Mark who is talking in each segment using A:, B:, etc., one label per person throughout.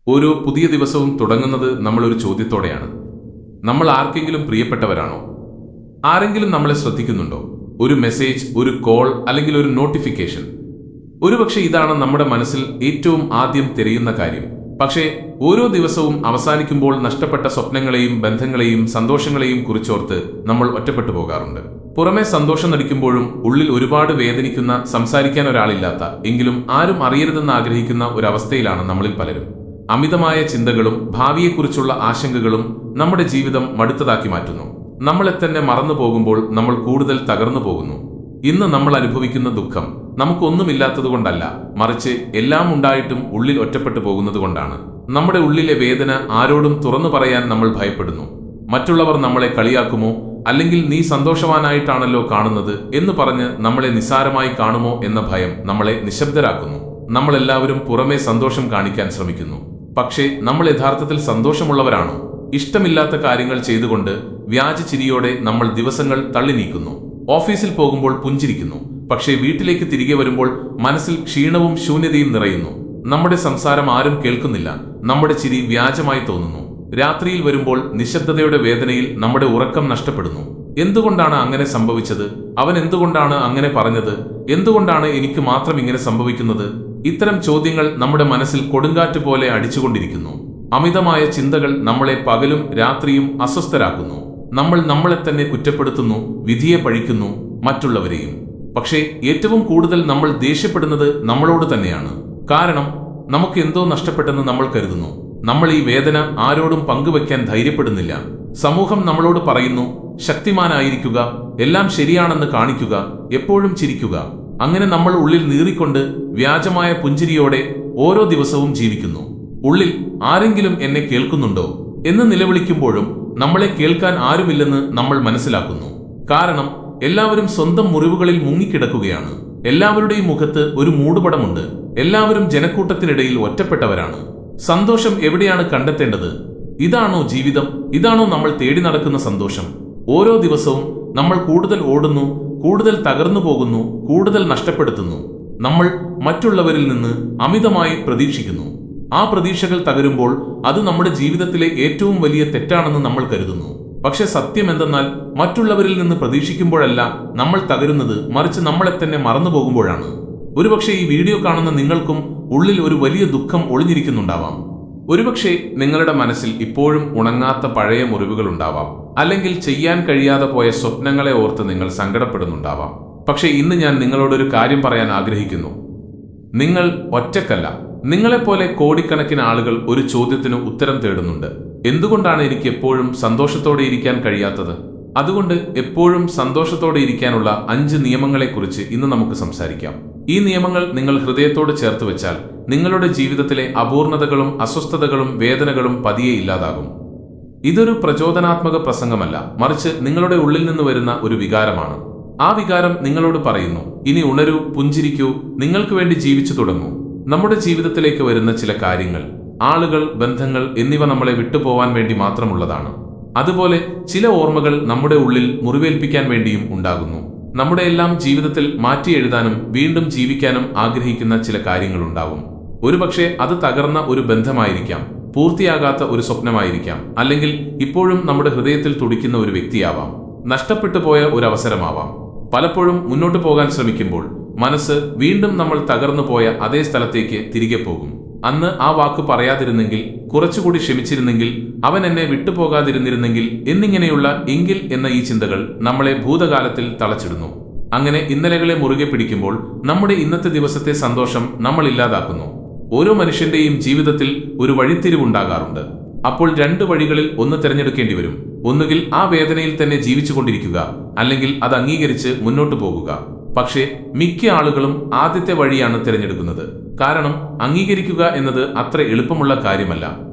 A: ഓരോ പുതിയ ദിവസവും തുടങ്ങുന്നത് നമ്മളൊരു ചോദ്യത്തോടെയാണ്. നമ്മൾ ആർക്കെങ്കിലും പ്രിയപ്പെട്ടവരാണോ? ആരെങ്കിലും നമ്മളെ ശ്രദ്ധിക്കുന്നുണ്ടോ? ഒരു മെസ്സേജ്, ഒരു കോൾ, അല്ലെങ്കിൽ ഒരു നോട്ടിഫിക്കേഷൻ. ഒരുപക്ഷെ ഇതാണ് നമ്മുടെ മനസ്സിൽ ഏറ്റവും ആദ്യം തിരയുന്ന കാര്യം. പക്ഷേ ഓരോ ദിവസവും അവസാനിക്കുമ്പോൾ നഷ്ടപ്പെട്ട സ്വപ്നങ്ങളെയും ബന്ധങ്ങളെയും സന്തോഷങ്ങളെയും കുറിച്ചോർത്ത് നമ്മൾ ഒറ്റപ്പെട്ടു പോകാറുണ്ട്. പുറമെ സന്തോഷം നടിക്കുമ്പോഴും ഉള്ളിൽ ഒരുപാട് വേദനിക്കുന്ന, സംസാരിക്കാൻ ഒരാളില്ലാത്ത, എങ്കിലും ആരും അറിയരുതെന്ന് ആഗ്രഹിക്കുന്ന ഒരവസ്ഥയിലാണ് നമ്മളിൽ പലരും. അമിതമായ ചിന്തകളും ഭാവിയെക്കുറിച്ചുള്ള ആശങ്കകളും നമ്മുടെ ജീവിതം മടുത്തതാക്കി മാറ്റുന്നു. നമ്മളെ തന്നെ മറന്നു പോകുമ്പോൾ നമ്മൾ കൂടുതൽ തകർന്നു പോകുന്നു. ഇന്ന് നമ്മൾ അനുഭവിക്കുന്ന ദുഃഖം നമുക്കൊന്നുമില്ലാത്തതുകൊണ്ടല്ല, മറിച്ച് എല്ലാം ഉണ്ടായിട്ടും ഉള്ളിൽ ഒറ്റപ്പെട്ടു പോകുന്നതുകൊണ്ടാണ്. നമ്മുടെ ഉള്ളിലെ വേദന ആരോടും തുറന്നു പറയാൻ നമ്മൾ ഭയപ്പെടുന്നു. മറ്റുള്ളവർ നമ്മളെ കളിയാക്കുമോ, അല്ലെങ്കിൽ നീ സന്തോഷവാനായിട്ടാണല്ലോ കാണുന്നത് എന്ന് പറഞ്ഞ് നമ്മളെ നിസ്സാരമായി കാണുമോ എന്ന ഭയം നമ്മളെ നിശബ്ദരാക്കുന്നു. നമ്മളെല്ലാവരും പുറമേ സന്തോഷം കാണിക്കാൻ ശ്രമിക്കുന്നു. പക്ഷേ നമ്മൾ യഥാർത്ഥത്തിൽ സന്തോഷമുള്ളവരാണോ? ഇഷ്ടമില്ലാത്ത കാര്യങ്ങൾ ചെയ്തുകൊണ്ട് വ്യാജ ചിരിയോടെ നമ്മൾ ദിവസങ്ങൾ തള്ളി നീക്കുന്നു. ഓഫീസിൽ പോകുമ്പോൾ പുഞ്ചിരിക്കുന്നു, പക്ഷേ വീട്ടിലേക്ക് തിരികെ വരുമ്പോൾ മനസ്സിൽ ക്ഷീണവും ശൂന്യതയും നിറയുന്നു. നമ്മുടെ സംസാരം ആരും കേൾക്കുന്നില്ല, നമ്മുടെ ചിരി വ്യാജമായി തോന്നുന്നു. രാത്രിയിൽ വരുമ്പോൾ നിശബ്ദതയുടെ വേദനയിൽ നമ്മുടെ ഉറക്കം നഷ്ടപ്പെടുന്നു. എന്തുകൊണ്ടാണ് അങ്ങനെ സംഭവിച്ചത്? അവൻ എന്തുകൊണ്ടാണ് അങ്ങനെ പറഞ്ഞത്? എന്തുകൊണ്ടാണ് എനിക്ക് മാത്രം ഇങ്ങനെ സംഭവിക്കുന്നത്? ഇത്തരം ചോദ്യങ്ങൾ നമ്മുടെ മനസ്സിൽ കൊടുങ്കാറ്റ് പോലെ അടിച്ചുകൊണ്ടിരിക്കുന്നു. അമിതമായ ചിന്തകൾ നമ്മളെ പകലും രാത്രിയും അസ്വസ്ഥരാക്കുന്നു. നമ്മൾ നമ്മളെ തന്നെ കുറ്റപ്പെടുത്തുന്നു, വിധിയെ പഴിക്കുന്നു, മറ്റുള്ളവരെയും. പക്ഷേ ഏറ്റവും കൂടുതൽ നമ്മൾ ദേഷ്യപ്പെടുന്നത് നമ്മളോട് തന്നെയാണ്. കാരണം നമുക്ക് എന്തോ നഷ്ടപ്പെട്ടെന്ന് നമ്മൾ കരുതുന്നു. നമ്മൾ ഈ വേദന ആരോടും പങ്കുവയ്ക്കാൻ ധൈര്യപ്പെടുന്നില്ല. സമൂഹം നമ്മളോട് പറയുന്നു, ശക്തിമാനായിരിക്കുക, എല്ലാം ശരിയാണെന്ന് കാണിക്കുക, എപ്പോഴും ചിരിക്കുക. അങ്ങനെ നമ്മൾ ഉള്ളിൽ നീറിക്കൊണ്ട് വ്യാജമായ പുഞ്ചിരിയോടെ ഓരോ ദിവസവും ജീവിക്കുന്നു. ഉള്ളിൽ ആരെങ്കിലും എന്നെ കേൾക്കുന്നുണ്ടോ എന്ന് നിലവിളിക്കുമ്പോഴും നമ്മളെ കേൾക്കാൻ ആരുമില്ലെന്ന് നമ്മൾ മനസ്സിലാക്കുന്നു. കാരണം എല്ലാവരും സ്വന്തം മുറിവുകളിൽ മുങ്ങിക്കിടക്കുകയാണ്. എല്ലാവരുടെയും മുഖത്ത് ഒരു മൂടുപടമുണ്ട്. എല്ലാവരും ജനക്കൂട്ടത്തിനിടയിൽ ഒറ്റപ്പെട്ടവരാണ്. സന്തോഷം എവിടെയാണ് കണ്ടെത്തേണ്ടത്? ഇതാണോ ജീവിതം? ഇതാണോ നമ്മൾ തേടി നടക്കുന്ന സന്തോഷം? ഓരോ ദിവസവും നമ്മൾ കൂടുതൽ ഓടുന്നു, കൂടുതൽ തകർന്നു പോകുന്നു, കൂടുതൽ നഷ്ടപ്പെടുത്തുന്നു. നമ്മൾ മറ്റുള്ളവരിൽ നിന്ന് അമിതമായി പ്രതീക്ഷിക്കുന്നു. ആ പ്രതീക്ഷകൾ തകരുമ്പോൾ അത് നമ്മുടെ ജീവിതത്തിലെ ഏറ്റവും വലിയ തെറ്റാണെന്ന് നമ്മൾ കരുതുന്നു. പക്ഷെ സത്യം എന്തെന്നാൽ മറ്റുള്ളവരിൽ നിന്ന് പ്രതീക്ഷിക്കുമ്പോഴല്ല നമ്മൾ തകരുന്നത്, മറിച്ച് നമ്മളെ തന്നെ മറന്നു പോകുമ്പോഴാണ്. ഒരുപക്ഷെ ഈ വീഡിയോ കാണുന്ന നിങ്ങൾക്കും ഉള്ളിൽ ഒരു വലിയ ദുഃഖം ഒളിഞ്ഞിരിക്കുന്നുണ്ടാവാം. ഒരുപക്ഷെ നിങ്ങളുടെ മനസ്സിൽ ഇപ്പോഴും ഉണങ്ങാത്ത പഴയ മുറിവുകൾ ഉണ്ടാവാം. അല്ലെങ്കിൽ ചെയ്യാൻ കഴിയാതെ പോയ സ്വപ്നങ്ങളെ ഓർത്ത് നിങ്ങൾ സങ്കടപ്പെടുന്നുണ്ടാവാം. പക്ഷേ ഇന്ന് ഞാൻ നിങ്ങളോടൊരു കാര്യം പറയാൻ ആഗ്രഹിക്കുന്നു. നിങ്ങൾ ഒറ്റക്കല്ല. നിങ്ങളെപ്പോലെ കോടിക്കണക്കിന് ആളുകൾ ഒരു ചോദ്യത്തിന് ഉത്തരം തേടുന്നുണ്ട്. എന്തുകൊണ്ടാണ് എനിക്ക് എപ്പോഴും സന്തോഷത്തോടെ ഇരിക്കാൻ കഴിയാത്തത്? അതുകൊണ്ട് എപ്പോഴും സന്തോഷത്തോടെ ഇരിക്കാനുള്ള 5 നിയമങ്ങളെക്കുറിച്ച് ഇന്ന് നമുക്ക് സംസാരിക്കാം. ഈ നിയമങ്ങൾ നിങ്ങൾ ഹൃദയത്തോട് ചേർത്ത് വെച്ചാൽ നിങ്ങളുടെ ജീവിതത്തിലെ അപൂർണതകളും അസ്വസ്ഥതകളും വേദനകളും പതിയെ ഇല്ലാതാകും. ഇതൊരു പ്രചോദനാത്മക പ്രസംഗമല്ല, മറിച്ച് നിങ്ങളുടെ ഉള്ളിൽ നിന്ന് വരുന്ന ഒരു വികാരമാണ്. ആ വികാരം നിങ്ങളോട് പറയുന്നു, ഇനി ഉണരൂ, പുഞ്ചിരിക്കൂ, നിങ്ങൾക്ക് വേണ്ടി ജീവിച്ചു തുടങ്ങൂ. നമ്മുടെ ജീവിതത്തിലേക്ക് വരുന്ന ചില കാര്യങ്ങൾ, ആളുകൾ, ബന്ധങ്ങൾ എന്നിവ നമ്മളെ വിട്ടുപോവാൻ വേണ്ടി മാത്രമുള്ളതാണ്. അതുപോലെ ചില ഓർമ്മകൾ നമ്മുടെ ഉള്ളിൽ മുറിവേൽപ്പിക്കാൻ വേണ്ടിയും ഉണ്ടാകുന്നു. നമ്മുടെ എല്ലാം ജീവിതത്തിൽ മാറ്റി എഴുതാനും വീണ്ടും ജീവിക്കാനും ആഗ്രഹിക്കുന്ന ചില കാര്യങ്ങളുണ്ടാവും. ഒരുപക്ഷെ അത് തകർന്ന ഒരു ബന്ധമായിരിക്കാം, പൂർത്തിയാകാത്ത ഒരു സ്വപ്നമായിരിക്കാം, അല്ലെങ്കിൽ ഇപ്പോഴും നമ്മുടെ ഹൃദയത്തിൽ തുടിക്കുന്ന ഒരു വ്യക്തിയാവാം, നഷ്ടപ്പെട്ടു പോയ ഒരു അവസരമാവാം. പലപ്പോഴും മുന്നോട്ട് പോകാൻ ശ്രമിക്കുമ്പോൾ മനസ്സ് വീണ്ടും നമ്മൾ തകർന്നു പോയ അതേ സ്ഥലത്തേക്ക് തിരികെ പോകും. അന്ന് ആ വാക്ക് പറയാതിരുന്നെങ്കിൽ, കുറച്ചുകൂടി ക്ഷമിച്ചിരുന്നെങ്കിൽ, അവൻ എന്നെ വിട്ടുപോകാതിരുന്നിരുന്നെങ്കിൽ എന്നിങ്ങനെയുള്ള എങ്കിൽ എന്ന ഈ ചിന്തകൾ നമ്മളെ ഭൂതകാലത്തിൽ തളച്ചിടുന്നു. അങ്ങനെ ഇന്നലകളെ മുറുകെ പിടിക്കുമ്പോൾ നമ്മുടെ ഇന്നത്തെ ദിവസത്തെ സന്തോഷം നമ്മൾ ഇല്ലാതാക്കുന്നു. ഓരോ മനുഷ്യന്റെയും ജീവിതത്തിൽ ഒരു വഴിത്തിരിവുണ്ടാകാറുണ്ട്. അപ്പോൾ 2 വഴികളിൽ ഒന്ന് തിരഞ്ഞെടുക്കേണ്ടി വരും. ഒന്നുകിൽ ആ വേദനയിൽ തന്നെ ജീവിച്ചുകൊണ്ടിരിക്കുക, അല്ലെങ്കിൽ അത് അംഗീകരിച്ച് മുന്നോട്ടു പോകുക. പക്ഷേ മിക്ക ആളുകളും ആദ്യത്തെ വഴിയാണ് തിരഞ്ഞെടുക്കുന്നത്. കാരണം അംഗീകരിക്കുക എന്നത് അത്ര എളുപ്പമുള്ള കാര്യമല്ല.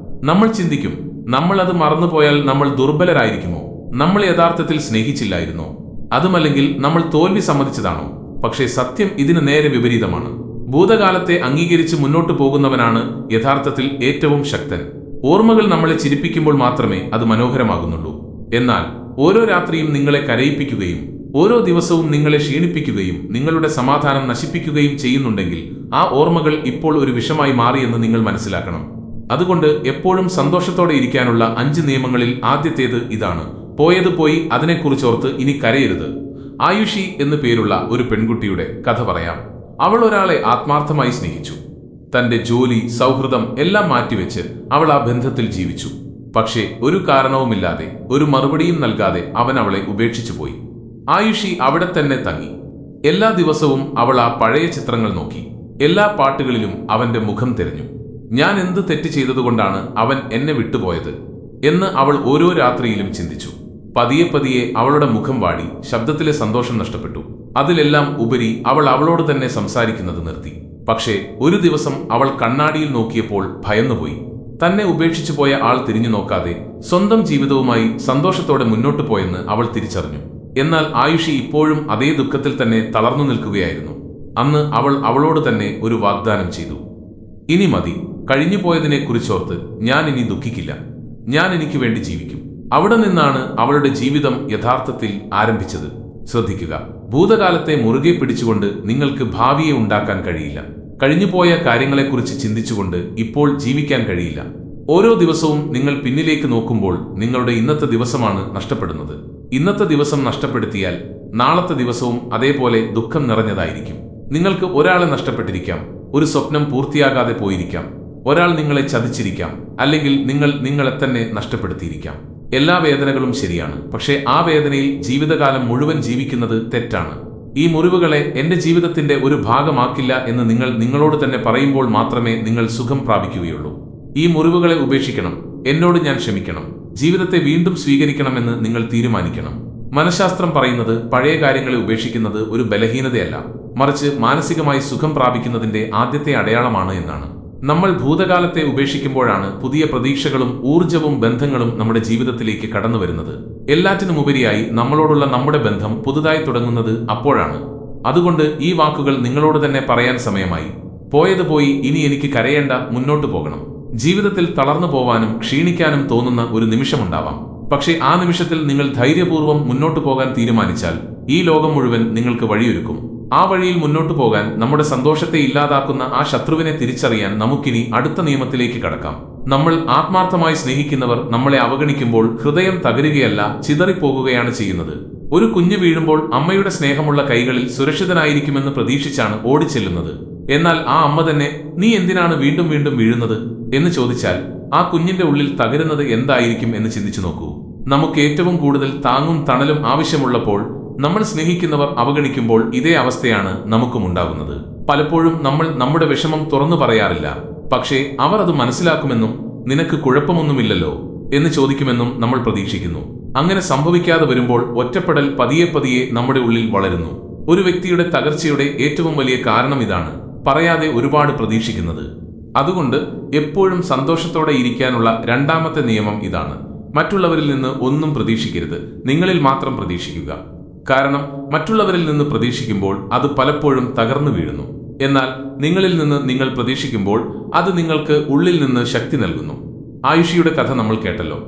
A: നമ്മൾ ചിന്തിക്കും, നമ്മൾ അത് മറന്നുപോയാൽ നമ്മൾ ദുർബലരായിരിക്കുമോ? നമ്മൾ യഥാർത്ഥത്തിൽ സ്നേഹിച്ചില്ലായിരുന്നോ? അതുമല്ലെങ്കിൽ നമ്മൾ തോൽവി സമ്മതിച്ചതാണോ? പക്ഷേ സത്യം ഇതിന് നേരെ വിപരീതമാണ്. ഭൂതകാലത്തെ അംഗീകരിച്ച് മുന്നോട്ടു പോകുന്നവനാണ് യഥാർത്ഥത്തിൽ ഏറ്റവും ശക്തൻ. ഓർമ്മകൾ നമ്മളെ ചിരിപ്പിക്കുമ്പോൾ മാത്രമേ അത് മനോഹരമാകുന്നുള്ളൂ. എന്നാൽ ഓരോ രാത്രിയും നിങ്ങളെ കരയിപ്പിക്കുകയും ഓരോ ദിവസവും നിങ്ങളെ ക്ഷീണിപ്പിക്കുകയും നിങ്ങളുടെ സമാധാനം നശിപ്പിക്കുകയും ചെയ്യുന്നുണ്ടെങ്കിൽ ആ ഓർമ്മകൾ ഇപ്പോൾ ഒരു വിഷമായി മാറിയെന്ന് നിങ്ങൾ മനസ്സിലാക്കണം. അതുകൊണ്ട് എപ്പോഴും സന്തോഷത്തോടെ ഇരിക്കാനുള്ള 5 നിയമങ്ങളിൽ ആദ്യത്തേത് ഇതാണ്: പോയത് പോയി, അതിനെക്കുറിച്ചോർത്ത് ഇനി കരയരുത്. ആയുഷി എന്നു പേരുള്ള ഒരു പെൺകുട്ടിയുടെ കഥ പറയാം. അവൾ ഒരാളെ ആത്മാർത്ഥമായി സ്നേഹിച്ചു. തന്റെ ജോലി, സൗഹൃദം എല്ലാം മാറ്റിവെച്ച് അവൾ ആ ബന്ധത്തിൽ ജീവിച്ചു. പക്ഷേ ഒരു കാരണവുമില്ലാതെ, ഒരു മറുപടിയും നൽകാതെ അവൻ അവളെ ഉപേക്ഷിച്ചു പോയി. ആയുഷി അവിടെ തന്നെ തങ്ങി. എല്ലാ ദിവസവും അവൾ ആ പഴയ ചിത്രങ്ങൾ നോക്കി. എല്ലാ പാട്ടുകളിലും അവന്റെ മുഖം തിരഞ്ഞു. ഞാൻ എന്ത് തെറ്റ് ചെയ്തതുകൊണ്ടാണ് അവൻ എന്നെ വിട്ടുപോയത് എന്ന് അവൾ ഓരോ രാത്രിയിലും ചിന്തിച്ചു. പതിയെ പതിയെ അവളുടെ മുഖം വാടി, ശബ്ദത്തിലെ സന്തോഷം നഷ്ടപ്പെട്ടു. അതിലെല്ലാം ഉപരി അവൾ അവളോട് തന്നെ സംസാരിക്കുന്നത് നിർത്തി. പക്ഷേ ഒരു ദിവസം അവൾ കണ്ണാടിയിൽ നോക്കിയപ്പോൾ ഭയന്നുപോയി. തന്നെ ഉപേക്ഷിച്ചു പോയ ആൾ തിരിഞ്ഞു നോക്കാതെ സ്വന്തം ജീവിതവുമായി സന്തോഷത്തോടെ മുന്നോട്ടു പോയെന്ന് അവൾ തിരിച്ചറിഞ്ഞു. എന്നാൽ ആയുഷി ഇപ്പോഴും അതേ ദുഃഖത്തിൽ തന്നെ തളർന്നു നിൽക്കുകയായിരുന്നു. അന്ന് അവൾ അവളോട് തന്നെ ഒരു വാഗ്ദാനം ചെയ്തു: ഇനി മതി, കഴിഞ്ഞുപോയതിനെ കുറിച്ചോർത്ത് ഞാൻ ഇനി ദുഃഖിക്കില്ല. ഞാൻ എനിക്ക് വേണ്ടി ജീവിക്കും. അവിടെ നിന്നാണ് അവളുടെ ജീവിതം യഥാർത്ഥത്തിൽ ആരംഭിച്ചത്. ശ്രദ്ധിക്കുക, ഭൂതകാലത്തെ മുറുകെ പിടിച്ചുകൊണ്ട് നിങ്ങൾക്ക് ഭാവിയെ ഉണ്ടാക്കാൻ കഴിയില്ല. കഴിഞ്ഞുപോയ കാര്യങ്ങളെക്കുറിച്ച് ചിന്തിച്ചുകൊണ്ട് ഇപ്പോൾ ജീവിക്കാൻ കഴിയില്ല. ഓരോ ദിവസവും നിങ്ങൾ പിന്നിലേക്ക് നോക്കുമ്പോൾ നിങ്ങളുടെ ഇന്നത്തെ ദിവസമാണ് നഷ്ടപ്പെടുന്നത്. ഇന്നത്തെ ദിവസം നഷ്ടപ്പെടുത്തിയാൽ നാളത്തെ ദിവസവും അതേപോലെ ദുഃഖം നിറഞ്ഞതായിരിക്കും. നിങ്ങൾക്ക് ഒരാളെ നഷ്ടപ്പെട്ടിരിക്കാം, ഒരു സ്വപ്നം പൂർത്തിയാകാതെ പോയിരിക്കാം, ഒരാൾ നിങ്ങളെ ചതിച്ചിരിക്കാം, അല്ലെങ്കിൽ നിങ്ങൾ നിങ്ങളെ തന്നെ നഷ്ടപ്പെടുത്തിയിരിക്കാം. എല്ലാ വേദനകളും ശരിയാണ്, പക്ഷേ ആ വേദനയിൽ ജീവിതകാലം മുഴുവൻ ജീവിക്കുന്നത് തെറ്റാണ്. ഈ മുറിവുകളെ എന്റെ ജീവിതത്തിന്റെ ഒരു ഭാഗമാക്കില്ല എന്ന് നിങ്ങൾ നിങ്ങളോട് തന്നെ പറയുമ്പോൾ മാത്രമേ നിങ്ങൾ സുഖം പ്രാപിക്കുകയുള്ളൂ. ഈ മുറിവുകളെ ഉപേക്ഷിക്കണം, എന്നോട് ഞാൻ ക്ഷമിക്കണം, ജീവിതത്തെ വീണ്ടും സ്വീകരിക്കണമെന്ന് നിങ്ങൾ തീരുമാനിക്കണം. മനഃശാസ്ത്രം പറയുന്നത് പഴയ കാര്യങ്ങളെ ഉപേക്ഷിക്കുന്നത് ഒരു ബലഹീനതയല്ല, മറിച്ച് മാനസികമായി സുഖം പ്രാപിക്കുന്നതിന്റെ ആദ്യത്തെ അടയാളമാണ് എന്നാണ്. നമ്മൾ ഭൂതകാലത്തെ ഉപേക്ഷിക്കുമ്പോഴാണ് പുതിയ പ്രതീക്ഷകളും ഊർജവും ബന്ധങ്ങളും നമ്മുടെ ജീവിതത്തിലേക്ക് കടന്നു വരുന്നത്. എല്ലാറ്റിനുമുപരിയായി നമ്മളോടുള്ള നമ്മുടെ ബന്ധം പുതുതായി തുടങ്ങുന്നത് അപ്പോഴാണ്. അതുകൊണ്ട് ഈ വാക്കുകൾ നിങ്ങളോട് തന്നെ പറയാൻ സമയമായി. പോയത് പോയി, ഇനി എനിക്ക് കരയേണ്ട, മുന്നോട്ടു പോകണം. ജീവിതത്തിൽ തളർന്നു പോവാനും ക്ഷീണിക്കാനും തോന്നുന്ന ഒരു നിമിഷമുണ്ടാവാം. പക്ഷേ ആ നിമിഷത്തിൽ നിങ്ങൾ ധൈര്യപൂർവ്വം മുന്നോട്ടു പോകാൻ തീരുമാനിച്ചാൽ ഈ ലോകം മുഴുവൻ നിങ്ങൾക്ക് വഴിയൊരുക്കും. ആ വഴിയിൽ മുന്നോട്ടു പോകാൻ, നമ്മുടെ സന്തോഷത്തെ ഇല്ലാതാക്കുന്ന ആ ശത്രുവിനെ തിരിച്ചറിയാൻ നമുക്കിനി അടുത്ത നിയമത്തിലേക്ക് കടക്കാം. നമ്മൾ ആത്മാർത്ഥമായി സ്നേഹിക്കുന്നവർ നമ്മളെ അവഗണിക്കുമ്പോൾ ഹൃദയം തകരുകയല്ല, ചിതറിപ്പോകുകയാണ് ചെയ്യുന്നത്. ഒരു കുഞ്ഞ് വീഴുമ്പോൾ അമ്മയുടെ സ്നേഹമുള്ള കൈകളിൽ സുരക്ഷിതനായിരിക്കുമെന്ന് പ്രതീക്ഷിച്ചാണ് ഓടിച്ചെല്ലുന്നത്. എന്നാൽ ആ അമ്മ തന്നെ "നീ എന്തിനാണ് വീണ്ടും വീണ്ടും വീഴുന്നത്?" എന്ന് ചോദിച്ചാൽ ആ കുഞ്ഞിന്റെ ഉള്ളിൽ തകരുന്നത് എന്തായിരിക്കും എന്ന് ചിന്തിച്ചു നോക്കൂ. നമുക്ക് ഏറ്റവും കൂടുതൽ താങ്ങും തണലും ആവശ്യമുള്ളപ്പോൾ നമ്മൾ സ്നേഹിക്കുന്നവർ അവഗണിക്കുമ്പോൾ ഇതേ അവസ്ഥയാണ് നമുക്കും ഉണ്ടാകുന്നത്. പലപ്പോഴും നമ്മൾ നമ്മുടെ വിഷമം തുറന്നു പറയാറില്ല, പക്ഷേ അവർ അത് മനസ്സിലാക്കുമെന്നും "നിനക്ക് കുഴപ്പമൊന്നുമില്ലല്ലോ" എന്ന് ചോദിക്കുമെന്നും നമ്മൾ പ്രതീക്ഷിക്കുന്നു. അങ്ങനെ സംഭവിക്കാതെ വരുമ്പോൾ ഒറ്റപ്പെടൽ പതിയെ പതിയെ നമ്മുടെ ഉള്ളിൽ വളരുന്നു. ഒരു വ്യക്തിയുടെ തകർച്ചയുടെ ഏറ്റവും വലിയ കാരണം ഇതാണ്: പറയാതെ ഒരുപാട് പ്രതീക്ഷിക്കുന്നത്. അതുകൊണ്ട് എപ്പോഴും സന്തോഷത്തോടെ ഇരിക്കാനുള്ള രണ്ടാമത്തെ നിയമം ഇതാണ്: മറ്റുള്ളവരിൽ നിന്ന് ഒന്നും പ്രതീക്ഷിക്കരുത്, നിങ്ങളിൽ മാത്രം പ്രതീക്ഷിക്കുക. കാരണം മറ്റുള്ളവരിൽ നിന്ന് പ്രതീക്ഷിക്കുമ്പോൾ അത് പലപ്പോഴും തകർന്നു വീഴുന്നു. എന്നാൽ നിങ്ങളിൽ നിന്ന് നിങ്ങൾ പ്രതീക്ഷിക്കുമ്പോൾ അത് നിങ്ങൾക്ക് ഉള്ളിൽ നിന്ന് ശക്തി നൽകുന്നു. ആയുഷിയുടെ കഥ നമ്മൾ കേട്ടല്ലോ.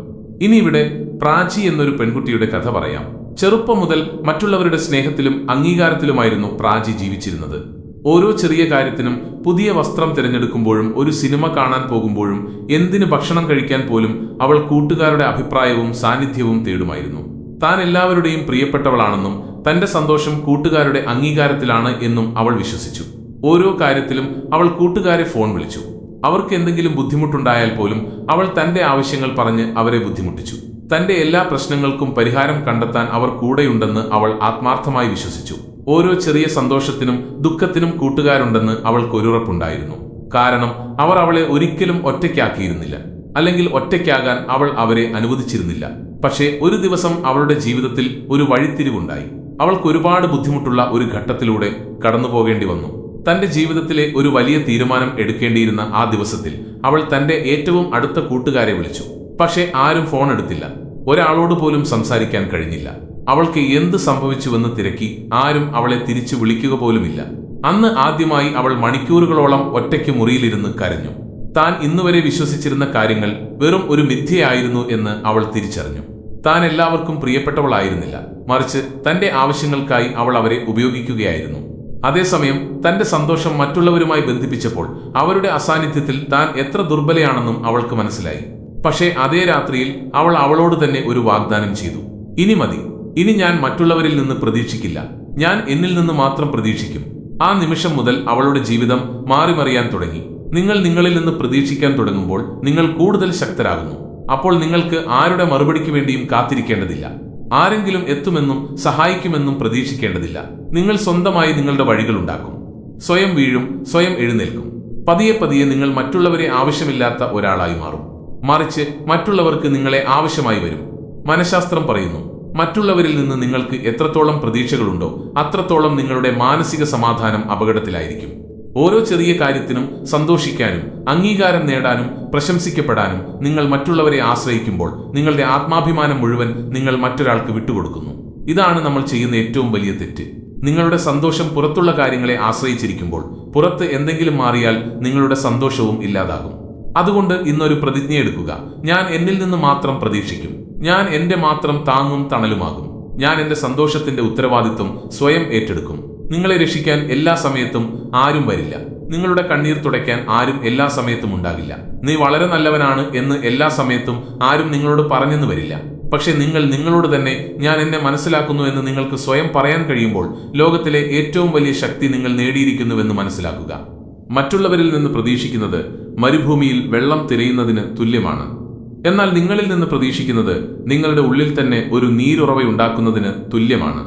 A: ഇനി ഇവിടെ പ്രാചി എന്നൊരു പെൺകുട്ടിയുടെ കഥ പറയാം. ചെറുപ്പം മുതൽ മറ്റുള്ളവരുടെ സ്നേഹത്തിലും അംഗീകാരത്തിലുമായിരുന്നു പ്രാചി ജീവിച്ചിരുന്നത്. ഓരോ ചെറിയ കാര്യത്തിനും, പുതിയ വസ്ത്രം തിരഞ്ഞെടുക്കുമ്പോഴും, ഒരു സിനിമ കാണാൻ പോകുമ്പോഴും, എന്തിന് ഭക്ഷണം കഴിക്കാൻ പോലും അവൾ കൂട്ടുകാരുടെ അഭിപ്രായവും സാന്നിധ്യവും തേടുമായിരുന്നു. താൻ എല്ലാവരുടെയും പ്രിയപ്പെട്ടവളാണെന്നും തന്റെ സന്തോഷം കൂട്ടുകാരുടെ അംഗീകാരത്തിലാണ് എന്നും അവൾ വിശ്വസിച്ചു. ഓരോ കാര്യത്തിലും അവൾ കൂട്ടുകാരെ ഫോൺ വിളിച്ചു. അവർക്ക് എന്തെങ്കിലും ബുദ്ധിമുട്ടുണ്ടായാൽ പോലും അവൾ തന്റെ ആവശ്യങ്ങൾ പറഞ്ഞ് അവരെ ബുദ്ധിമുട്ടിച്ചു. തന്റെ എല്ലാ പ്രശ്നങ്ങൾക്കും പരിഹാരം കണ്ടെത്താൻ അവർ കൂടെയുണ്ടെന്ന് അവൾ ആത്മാർത്ഥമായി വിശ്വസിച്ചു. ഓരോ ചെറിയ സന്തോഷത്തിനും ദുഃഖത്തിനും കൂട്ടുകാരുണ്ടെന്ന് അവൾക്കൊരുറപ്പുണ്ടായിരുന്നു. കാരണം അവർ അവളെ ഒരിക്കലും ഒറ്റയ്ക്കാക്കിയിരുന്നില്ല, അല്ലെങ്കിൽ ഒറ്റയ്ക്കാകാൻ അവൾ അവരെ അനുവദിച്ചിരുന്നില്ല. പക്ഷേ ഒരു ദിവസം അവളുടെ ജീവിതത്തിൽ ഒരു വഴിത്തിരിവുണ്ടായി. അവൾക്ക് ഒരുപാട് ബുദ്ധിമുട്ടുള്ള ഒരു ഘട്ടത്തിലൂടെ കടന്നു പോകേണ്ടി വന്നു. തന്റെ ജീവിതത്തിലെ ഒരു വലിയ തീരുമാനം എടുക്കേണ്ടിയിരുന്ന ആ ദിവസത്തിൽ അവൾ തന്റെ ഏറ്റവും അടുത്ത കൂട്ടുകാരെ വിളിച്ചു. പക്ഷേ ആരും ഫോൺ എടുത്തില്ല. ഒരാളോട് പോലും സംസാരിക്കാൻ കഴിഞ്ഞില്ല. അവൾക്ക് എന്ത് സംഭവിച്ചുവെന്ന് തിരക്കി ആരും അവളെ തിരിച്ചു വിളിക്കുക പോലുമില്ല. അന്ന് ആദ്യമായി അവൾ മണിക്കൂറുകളോളം ഒറ്റയ്ക്ക് മുറിയിലിരുന്ന് കരഞ്ഞു. താൻ ഇന്നുവരെ വിശ്വസിച്ചിരുന്ന കാര്യങ്ങൾ വെറും ഒരു മിഥ്യയായിരുന്നു എന്ന് അവൾ തിരിച്ചറിഞ്ഞു. താൻ എല്ലാവർക്കും പ്രിയപ്പെട്ടവളായിരുന്നില്ല, മറിച്ച് തന്റെ ആവശ്യങ്ങൾക്കായി അവൾ അവരെ ഉപയോഗിക്കുകയായിരുന്നു. അതേസമയം തന്റെ സന്തോഷം മറ്റുള്ളവരുമായി ബന്ധിപ്പിച്ചപ്പോൾ അവരുടെ അസാന്നിധ്യത്തിൽ താൻ എത്ര ദുർബലയാണെന്നും അവൾക്ക് മനസ്സിലായി. പക്ഷേ അതേ രാത്രിയിൽ അവൾ അവളോട് തന്നെ ഒരു വാഗ്ദാനം ചെയ്തു. ഇനി മതി, ഇനി ഞാൻ മറ്റുള്ളവരിൽ നിന്ന് പ്രതീക്ഷിക്കില്ല, ഞാൻ എന്നിൽ നിന്ന് മാത്രം പ്രതീക്ഷിക്കും. ആ നിമിഷം മുതൽ അവളുടെ ജീവിതം മാറിമറിയാൻ തുടങ്ങി. നിങ്ങൾ നിങ്ങളിൽ നിന്ന് പ്രതീക്ഷിക്കാൻ തുടങ്ങുമ്പോൾ നിങ്ങൾ കൂടുതൽ ശക്തരാകുന്നു. അപ്പോൾ നിങ്ങൾക്ക് ആരുടെ മറുപടിക്ക് വേണ്ടിയും കാത്തിരിക്കേണ്ടതില്ല. ആരെങ്കിലും എത്തുമെന്നും സഹായിക്കുമെന്നും പ്രതീക്ഷിക്കേണ്ടതില്ല. നിങ്ങൾ സ്വന്തമായി നിങ്ങളുടെ വഴികൾ ഉണ്ടാക്കും. സ്വയം വീഴും, സ്വയം എഴുന്നേൽക്കും. പതിയെ പതിയെ നിങ്ങൾ മറ്റുള്ളവരെ ആവശ്യമില്ലാത്ത ഒരാളായി മാറും. മറിച്ച് മറ്റുള്ളവർക്ക് നിങ്ങളെ ആവശ്യമായി വരും. മനഃശാസ്ത്രം പറയുന്നു, മറ്റുള്ളവരിൽ നിന്ന് നിങ്ങൾക്ക് എത്രത്തോളം പ്രതീക്ഷകളുണ്ടോ അത്രത്തോളം നിങ്ങളുടെ മാനസിക സമാധാനം അപകടത്തിലായിരിക്കും. ഓരോ ചെറിയ കാര്യത്തിനും സന്തോഷിക്കാനും അംഗീകാരം നേടാനും പ്രശംസിക്കപ്പെടാനും നിങ്ങൾ മറ്റുള്ളവരെ ആശ്രയിക്കുമ്പോൾ നിങ്ങളുടെ ആത്മാഭിമാനം മുഴുവൻ നിങ്ങൾ മറ്റൊരാൾക്ക് വിട്ടുകൊടുക്കുന്നു. ഇതാണ് നമ്മൾ ചെയ്യുന്ന ഏറ്റവും വലിയ തെറ്റ്. നിങ്ങളുടെ സന്തോഷം പുറത്തുള്ള കാര്യങ്ങളെ ആശ്രയിച്ചിരിക്കുമ്പോൾ പുറത്ത് എന്തെങ്കിലും മാറിയാൽ നിങ്ങളുടെ സന്തോഷവും ഇല്ലാതാകും. അതുകൊണ്ട് ഇന്നൊരു പ്രതിജ്ഞയെടുക്കുക. ഞാൻ എന്നിൽ നിന്ന് മാത്രം പ്രതീക്ഷിക്കും. ഞാൻ എന്റെ മാത്രം താങ്ങും തണലുമാകും. ഞാൻ എന്റെ സന്തോഷത്തിന്റെ ഉത്തരവാദിത്വം സ്വയം ഏറ്റെടുക്കും. നിങ്ങളെ രക്ഷിക്കാൻ എല്ലാ സമയത്തും ആരും വരില്ല. നിങ്ങളുടെ കണ്ണീർ തുടയ്ക്കാൻ ആരും എല്ലാ സമയത്തും ഉണ്ടാകില്ല. നീ വളരെ നല്ലവനാണ് എന്ന് എല്ലാ സമയത്തും ആരും നിങ്ങളോട് പറഞ്ഞെന്ന് വരില്ല. പക്ഷെ നിങ്ങൾ നിങ്ങളോട് തന്നെ ഞാൻ എന്നെ മനസ്സിലാക്കുന്നു എന്ന് നിങ്ങൾക്ക് സ്വയം പറയാൻ കഴിയുമ്പോൾ ലോകത്തിലെ ഏറ്റവും വലിയ ശക്തി നിങ്ങൾ നേടിയിരിക്കുന്നുവെന്ന് മനസ്സിലാക്കുക. മറ്റുള്ളവരിൽ നിന്ന് പ്രതീക്ഷിക്കുന്നത് മരുഭൂമിയിൽ വെള്ളം തിരയുന്നതിന് തുല്യമാണ്. എന്നാൽ നിങ്ങളിൽ നിന്ന് പ്രതീക്ഷിക്കുന്നത് നിങ്ങളുടെ ഉള്ളിൽ തന്നെ ഒരു നീരുറവയുണ്ടാക്കുന്നതിന് തുല്യമാണ്.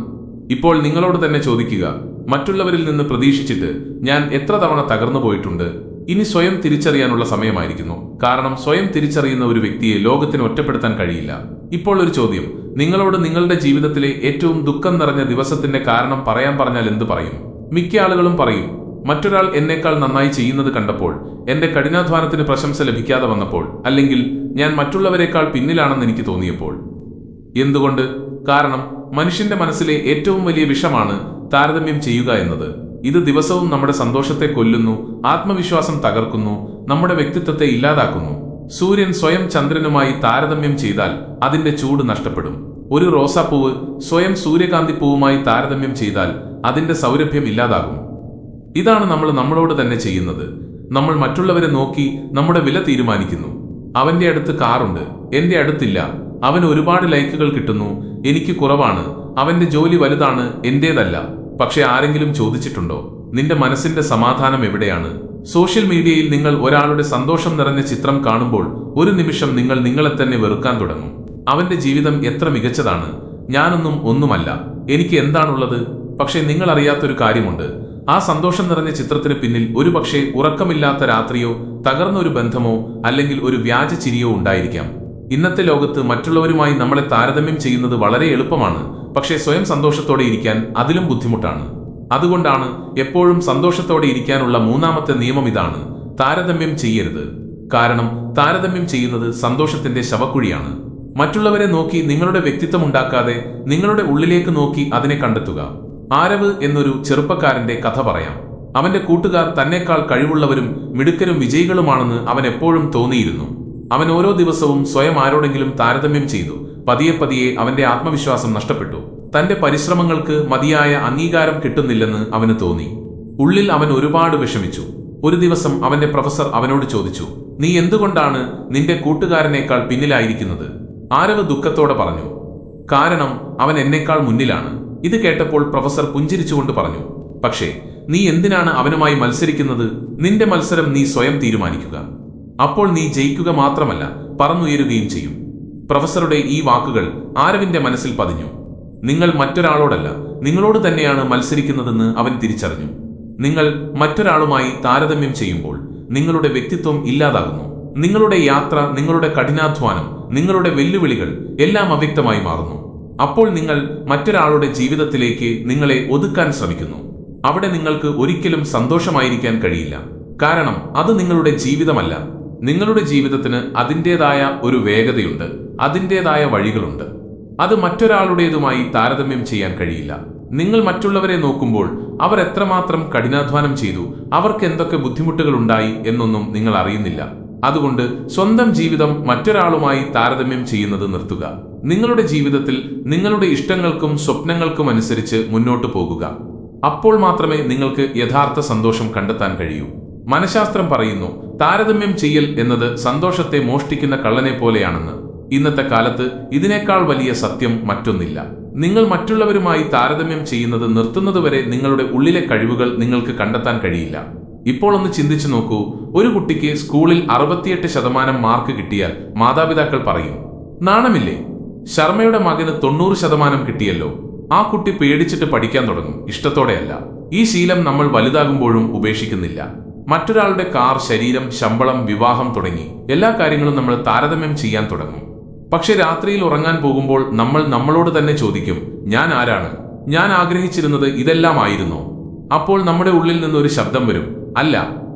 A: ഇപ്പോൾ നിങ്ങളോട് തന്നെ ചോദിക്കുക, മറ്റുള്ളവരിൽ നിന്ന് പ്രതീക്ഷിച്ചിട്ട് ഞാൻ എത്ര തവണ തകർന്നു പോയിട്ടുണ്ട്? ഇനി സ്വയം തിരിച്ചറിയാനുള്ള സമയമായിരിക്കുന്നു. കാരണം സ്വയം തിരിച്ചറിയുന്ന ഒരു വ്യക്തിയെ ലോകത്തിന് ഒറ്റപ്പെടുത്താൻ കഴിയില്ല. ഇപ്പോൾ ഒരു ചോദ്യം, നിങ്ങളോട് നിങ്ങളുടെ ജീവിതത്തിലെ ഏറ്റവും ദുഃഖം നിറഞ്ഞ ദിവസത്തിന്റെ കാരണം പറയാൻ പറഞ്ഞാൽ എന്ത് പറയും? മിക്ക ആളുകളും പറയും, മറ്റൊരാൾ എന്നേക്കാൾ നന്നായി ചെയ്യുന്നത് കണ്ടപ്പോൾ, എന്റെ കഠിനാധ്വാനത്തിന് പ്രശംസ ലഭിക്കാതെ വന്നപ്പോൾ, അല്ലെങ്കിൽ ഞാൻ മറ്റുള്ളവരെക്കാൾ പിന്നിലാണെന്ന് എനിക്ക് തോന്നിയപ്പോൾ. എന്തുകൊണ്ട്? കാരണം മനുഷ്യന്റെ മനസ്സിലെ ഏറ്റവും വലിയ വിഷമാണ് താരതമ്യം ചെയ്യുക എന്നത്. ഇത് ദിവസവും നമ്മുടെ സന്തോഷത്തെ കൊല്ലുന്നു, ആത്മവിശ്വാസം തകർക്കുന്നു, നമ്മുടെ വ്യക്തിത്വത്തെ ഇല്ലാതാക്കുന്നു. സൂര്യൻ സ്വയം ചന്ദ്രനുമായി താരതമ്യം ചെയ്താൽ അതിന്റെ ചൂട് നഷ്ടപ്പെടും. ഒരു റോസാപ്പൂവ് സ്വയം സൂര്യകാന്തിപ്പൂവുമായി താരതമ്യം ചെയ്താൽ അതിന്റെ സൗരഭ്യം ഇല്ലാതാകും. ഇതാണ് നമ്മൾ നമ്മളോട് തന്നെ ചെയ്യുന്നത്. നമ്മൾ മറ്റുള്ളവരെ നോക്കി നമ്മുടെ വില തീരുമാനിക്കുന്നു. അവന്റെ അടുത്ത് കാറുണ്ട്, എന്റെ അടുത്തില്ല. അവന് ഒരുപാട് ലൈക്കുകൾ കിട്ടുന്നു, എനിക്ക് കുറവാണ്. അവന്റെ ജോലി വലുതാണ്, എന്റേതല്ല. പക്ഷെ ആരെങ്കിലും ചോദിച്ചിട്ടുണ്ടോ, നിന്റെ മനസ്സിന്റെ സമാധാനം എവിടെയാണ്? സോഷ്യൽ മീഡിയയിൽ നിങ്ങൾ ഒരാളുടെ സന്തോഷം നിറഞ്ഞ ചിത്രം കാണുമ്പോൾ ഒരു നിമിഷം നിങ്ങൾ നിങ്ങളെ തന്നെ വെറുക്കാൻ തുടങ്ങും. അവന്റെ ജീവിതം എത്ര മികച്ചതാണ്, ഞാനൊന്നും ഒന്നുമല്ല, എനിക്ക് എന്താണുള്ളത്? പക്ഷെ നിങ്ങൾ അറിയാത്തൊരു കാര്യമുണ്ട്. ആ സന്തോഷം നിറഞ്ഞ ചിത്രത്തിന് പിന്നിൽ ഒരുപക്ഷെ ഉറക്കമില്ലാത്ത രാത്രിയോ തകർന്ന ഒരു ബന്ധമോ അല്ലെങ്കിൽ ഒരു വ്യാജ ചിരിയോ ഉണ്ടായിരിക്കാം. ഇന്നത്തെ ലോകത്ത് മറ്റുള്ളവരുമായി നമ്മളെ താരതമ്യം ചെയ്യുന്നത് വളരെ എളുപ്പമാണ്. പക്ഷേ സ്വയം സന്തോഷത്തോടെ ഇരിക്കാൻ അതിലും ബുദ്ധിമുട്ടാണ്. അതുകൊണ്ടാണ് എപ്പോഴും സന്തോഷത്തോടെ ഇരിക്കാനുള്ള മൂന്നാമത്തെ നിയമം ഇതാണ്: താരതമ്യം ചെയ്യരുത്. കാരണം താരതമ്യം ചെയ്യുന്നത് സന്തോഷത്തിന്റെ ശവക്കുഴിയാണ്. മറ്റുള്ളവരെ നോക്കി നിങ്ങളുടെ വ്യക്തിത്വം ഉണ്ടാക്കാതെ നിങ്ങളുടെ ഉള്ളിലേക്ക് നോക്കി അതിനെ കണ്ടെത്തുക. ആരവ് എന്നൊരു ചെറുപ്പക്കാരന്റെ കഥ പറയാം. അവന്റെ കൂട്ടുകാർ തന്നെക്കാൾ കഴിവുള്ളവരും മിടുക്കരും വിജയികളുമാണെന്ന് അവൻ എപ്പോഴും തോന്നിയിരുന്നു. അവൻ ഓരോ ദിവസവും സ്വയം ആരോടെങ്കിലും താരതമ്യം ചെയ്തു. പതിയെ പതിയെ അവന്റെ ആത്മവിശ്വാസം നഷ്ടപ്പെട്ടു. തന്റെ പരിശ്രമങ്ങൾക്ക് മതിയായ അംഗീകാരം കിട്ടുന്നില്ലെന്ന് അവന് തോന്നി. ഉള്ളിൽ അവൻ ഒരുപാട് വിഷമിച്ചു. ഒരു ദിവസം അവന്റെ പ്രൊഫസർ അവനോട് ചോദിച്ചു, നീ എന്തുകൊണ്ടാണ് നിന്റെ കൂട്ടുകാരനേക്കാൾ പിന്നിലായിരിക്കുന്നത്? ആരവ് ദുഃഖത്തോടെ പറഞ്ഞു, കാരണം അവൻ എന്നേക്കാൾ മുന്നിലാണ്. ഇത് കേട്ടപ്പോൾ പ്രൊഫസർ പുഞ്ചിരിച്ചുകൊണ്ട് പറഞ്ഞു, പക്ഷേ നീ എന്തിനാണ് അവനുമായി മത്സരിക്കുന്നത്? നിന്റെ മത്സരം നീ സ്വയം തീരുമാനിക്കുക. അപ്പോൾ നീ ജയിക്കുക മാത്രമല്ല, പറന്നുയരുകയും ചെയ്യും. പ്രൊഫസറുടെ ഈ വാക്കുകൾ ആരവിന്റെ മനസ്സിൽ പതിഞ്ഞു. നിങ്ങൾ മറ്റൊരാളോടല്ല, നിങ്ങളോട് തന്നെയാണ് മത്സരിക്കുന്നതെന്ന് അവൻ തിരിച്ചറിഞ്ഞു. നിങ്ങൾ മറ്റൊരാളുമായി താരതമ്യം ചെയ്യുമ്പോൾ നിങ്ങളുടെ വ്യക്തിത്വം ഇല്ലാതാകുന്നു. നിങ്ങളുടെ യാത്ര, നിങ്ങളുടെ കഠിനാധ്വാനം, നിങ്ങളുടെ വെല്ലുവിളികൾ എല്ലാം അവ്യക്തമായി മാറുന്നു. അപ്പോൾ നിങ്ങൾ മറ്റൊരാളുടെ ജീവിതത്തിലേക്ക് നിങ്ങളെ ഒതുക്കാൻ ശ്രമിക്കുന്നു. അവിടെ നിങ്ങൾക്ക് ഒരിക്കലും സന്തോഷമായിരിക്കാൻ കഴിയില്ല. കാരണം അത് നിങ്ങളുടെ ജീവിതമല്ല. നിങ്ങളുടെ ജീവിതത്തിന് അതിൻ്റെതായ ഒരു വേഗതയുണ്ട്, അതിൻ്റെതായ വഴികളുണ്ട്. അത് മറ്റൊരാളുടേതുമായി താരതമ്യം ചെയ്യാൻ കഴിയില്ല. നിങ്ങൾ മറ്റുള്ളവരെ നോക്കുമ്പോൾ അവർ എത്രമാത്രം കഠിനാധ്വാനം ചെയ്തു, അവർക്ക് എന്തൊക്കെ ബുദ്ധിമുട്ടുകൾ ഉണ്ടായി എന്നൊന്നും നിങ്ങൾ അറിയുന്നില്ല. അതുകൊണ്ട് സ്വന്തം ജീവിതം മറ്റൊരാളുമായി താരതമ്യം ചെയ്യുന്നത് നിർത്തുക. നിങ്ങളുടെ ജീവിതത്തിൽ നിങ്ങളുടെ ഇഷ്ടങ്ങൾക്കും സ്വപ്നങ്ങൾക്കും അനുസരിച്ച് മുന്നോട്ടു പോകുക. അപ്പോൾ മാത്രമേ നിങ്ങൾക്ക് യഥാർത്ഥ സന്തോഷം കണ്ടെത്താൻ കഴിയൂ. മനഃശാസ്ത്രം പറയുന്നു, താരതമ്യം ചെയ്യൽ എന്നത് സന്തോഷത്തെ മോഷ്ടിക്കുന്ന കള്ളനെ പോലെയാണെന്ന്. ഇന്നത്തെ കാലത്ത് ഇതിനേക്കാൾ വലിയ സത്യം മറ്റൊന്നില്ല. നിങ്ങൾ മറ്റുള്ളവരുമായി താരതമ്യം ചെയ്യുന്നത് നിർത്തുന്നതുവരെ നിങ്ങളുടെ ഉള്ളിലെ കഴിവുകൾ നിങ്ങൾക്ക് കണ്ടെത്താൻ കഴിയില്ല. ഇപ്പോൾ ഒന്ന് ചിന്തിച്ചു നോക്കൂ, ഒരു കുട്ടിക്ക് സ്കൂളിൽ 68% മാർക്ക് കിട്ടിയാൽ മാതാപിതാക്കൾ പറയും, നാണമില്ലേ? ശർമ്മയുടെ മകന് 90% കിട്ടിയല്ലോ. ആ കുട്ടി പേടിച്ചിട്ട് പഠിക്കാൻ തുടങ്ങും, ഇഷ്ടത്തോടെയല്ല. ഈ ശീലം നമ്മൾ വലുതാകുമ്പോഴും ഉപേക്ഷിക്കുന്നില്ല. മറ്റൊരാളുടെ കാർ, ശരീരം, ശമ്പളം, വിവാഹം തുടങ്ങി എല്ലാ കാര്യങ്ങളും നമ്മൾ താരതമ്യം ചെയ്യാൻ തുടങ്ങും. പക്ഷെ രാത്രിയിൽ ഉറങ്ങാൻ പോകുമ്പോൾ നമ്മൾ നമ്മളോട് തന്നെ ചോദിക്കും, ഞാൻ ആരാണ്? ഞാൻ ആഗ്രഹിച്ചിരുന്നത് ഇതെല്ലാം ആയിരുന്നോ? അപ്പോൾ നമ്മുടെ ഉള്ളിൽ നിന്നൊരു ശബ്ദം വരും, അല്ല,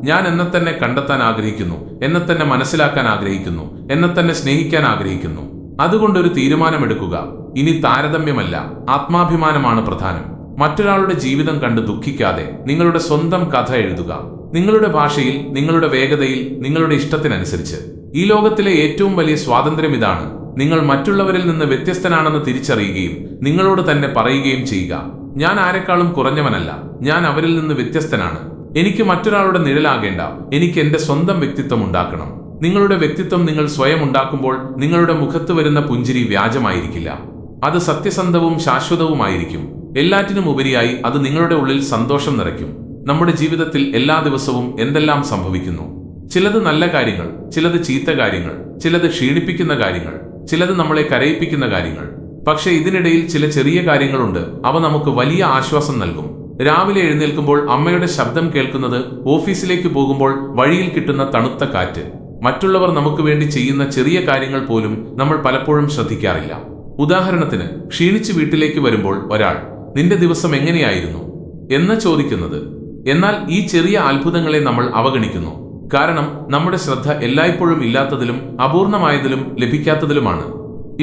A: ഞാൻ എന്നെ തന്നെ കണ്ടെത്താൻ ആഗ്രഹിക്കുന്നു, എന്നെ തന്നെ മനസ്സിലാക്കാൻ ആഗ്രഹിക്കുന്നു, എന്നെ തന്നെ സ്നേഹിക്കാൻ ആഗ്രഹിക്കുന്നു. അതുകൊണ്ടൊരു തീരുമാനമെടുക്കുക. ഇനി താരതമ്യമല്ല, ആത്മാഭിമാനമാണ് പ്രധാനം. മറ്റൊരാളുടെ ജീവിതം കണ്ട് ദുഃഖിക്കാതെ നിങ്ങളുടെ സ്വന്തം കഥ എഴുതുക. നിങ്ങളുടെ ഭാഷയിൽ, നിങ്ങളുടെ വേഗതയിൽ, നിങ്ങളുടെ ഇഷ്ടത്തിനനുസരിച്ച്. ഈ ലോകത്തിലെ ഏറ്റവും വലിയ സ്വാതന്ത്ര്യം ഇതാണ്. നിങ്ങൾ മറ്റുള്ളവരിൽ നിന്ന് വ്യത്യസ്തനാണെന്ന് തിരിച്ചറിയുകയും നിങ്ങളോട് തന്നെ പറയുകയും ചെയ്യുക, ഞാൻ ആരെക്കാളും കുറഞ്ഞവനല്ല, ഞാൻ അവരിൽ നിന്ന് വ്യത്യസ്തനാണ്. എനിക്ക് മറ്റൊരാളുടെ നിഴലാകേണ്ട, എനിക്ക് എന്റെ സ്വന്തം വ്യക്തിത്വം ഉണ്ടാക്കണം. നിങ്ങളുടെ വ്യക്തിത്വം നിങ്ങൾ സ്വയം ഉണ്ടാക്കുമ്പോൾ നിങ്ങളുടെ മുഖത്ത് വരുന്ന പുഞ്ചിരി വ്യാജമായിരിക്കില്ല. അത് സത്യസന്ധവും ശാശ്വതവുമായിരിക്കും. എല്ലാറ്റിനും ഉപരിയായി അത് നിങ്ങളുടെ ഉള്ളിൽ സന്തോഷം നിറയ്ക്കും. നമ്മുടെ ജീവിതത്തിൽ എല്ലാ ദിവസവും എന്തെല്ലാം സംഭവിക്കുന്നു? ചിലത് നല്ല കാര്യങ്ങൾ, ചിലത് ചീത്ത കാര്യങ്ങൾ, ചിലത് ക്ഷീണിപ്പിക്കുന്ന കാര്യങ്ങൾ, ചിലത് നമ്മളെ കരയിപ്പിക്കുന്ന കാര്യങ്ങൾ. പക്ഷെ ഇതിനിടയിൽ ചില ചെറിയ കാര്യങ്ങളുണ്ട്, അവ നമുക്ക് വലിയ ആശ്വാസം നൽകും. രാവിലെ എഴുന്നേൽക്കുമ്പോൾ അമ്മയുടെ ശബ്ദം കേൾക്കുന്നത്, ഓഫീസിലേക്ക് പോകുമ്പോൾ വഴിയിൽ കിട്ടുന്ന തണുത്ത കാറ്റ്. മറ്റുള്ളവർ നമുക്ക് വേണ്ടി ചെയ്യുന്ന ചെറിയ കാര്യങ്ങൾ പോലും നമ്മൾ പലപ്പോഴും ശ്രദ്ധിക്കാറില്ല. ഉദാഹരണത്തിന്, ക്ഷീണിച്ച് വീട്ടിലേക്ക് വരുമ്പോൾ ഒരാൾ നിന്റെ ദിവസം എങ്ങനെയായിരുന്നു എന്ന് ചോദിക്കുന്നത്. എന്നാൽ ഈ ചെറിയ അത്ഭുതങ്ങളെ നമ്മൾ അവഗണിക്കുന്നു. കാരണം നമ്മുടെ ശ്രദ്ധ എല്ലായ്പ്പോഴും ഇല്ലാത്തതിലും അപൂർണമായതിലും ലഭിക്കാത്തതിലുമാണ്.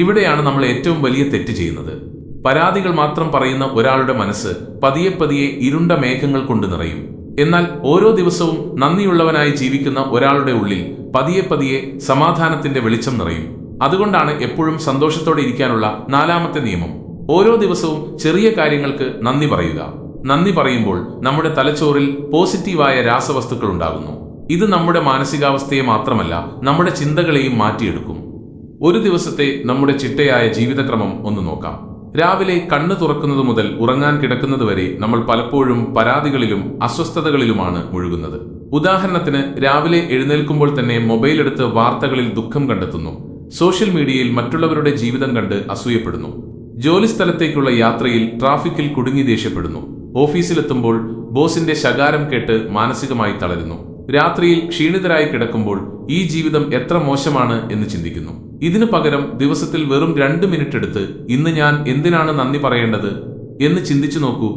A: ഇവിടെയാണ് നമ്മൾ ഏറ്റവും വലിയ തെറ്റ് ചെയ്യുന്നത്. പരാതികൾ മാത്രം പറയുന്ന ഒരാളുടെ മനസ്സ് പതിയെ പതിയെ ഇരുണ്ട മേഘങ്ങൾ കൊണ്ട് നിറയും. എന്നാൽ ഓരോ ദിവസവും നന്ദിയുള്ളവനായി ജീവിക്കുന്ന ഒരാളുടെ ഉള്ളിൽ പതിയെ പതിയെ സമാധാനത്തിന്റെ വെളിച്ചം നിറയും. അതുകൊണ്ടാണ് എപ്പോഴും സന്തോഷത്തോടെ ഇരിക്കാനുള്ള 4ാമത്തെ നിയമം. ഓരോ ദിവസവും ചെറിയ കാര്യങ്ങൾക്ക് നന്ദി പറയുക. നന്ദി പറയുമ്പോൾ നമ്മുടെ തലച്ചോറിൽ പോസിറ്റീവായ രാസവസ്തുക്കൾ ഉണ്ടാകുന്നു. ഇത് നമ്മുടെ മാനസികാവസ്ഥയെ മാത്രമല്ല, നമ്മുടെ ചിന്തകളെയും മാറ്റിയെടുക്കും. ഒരു ദിവസത്തെ നമ്മുടെ ചിട്ടയായ ജീവിതക്രമം ഒന്ന് നോക്കാം. രാവിലെ കണ്ണ് തുറക്കുന്നത് മുതൽ ഉറങ്ങാൻ കിടക്കുന്നതുവരെ നമ്മൾ പലപ്പോഴും പരാതികളിലും അസ്വസ്ഥതകളിലുമാണ് മുഴുകുന്നത്. ഉദാഹരണത്തിന്, രാവിലെ എഴുന്നേൽക്കുമ്പോൾ തന്നെ മൊബൈൽ എടുത്ത് വാർത്തകളിൽ ദുഃഖം കണ്ടെത്തുന്നു. സോഷ്യൽ മീഡിയയിൽ മറ്റുള്ളവരുടെ ജീവിതം കണ്ട് അസൂയപ്പെടുന്നു. ജോലിസ്ഥലത്തേക്കുള്ള യാത്രയിൽ ട്രാഫിക്കിൽ കുടുങ്ങി ദേഷ്യപ്പെടുന്നു. ഓഫീസിലെത്തുമ്പോൾ ബോസിന്റെ ശകാരം കേട്ട് മാനസികമായി തളരുന്നു. രാത്രിയിൽ ക്ഷീണിതരായി കിടക്കുമ്പോൾ ഈ ജീവിതം എത്ര മോശമാണ് എന്ന് ചിന്തിക്കുന്നു. ഇതിനു പകരം ദിവസത്തിൽ വെറും 2 മിനിറ്റ് എടുത്ത് ഇന്ന് ഞാൻ എന്തിനാണ് നന്ദി പറയേണ്ടത് എന്ന് ചിന്തിച്ചു നോക്കൂ.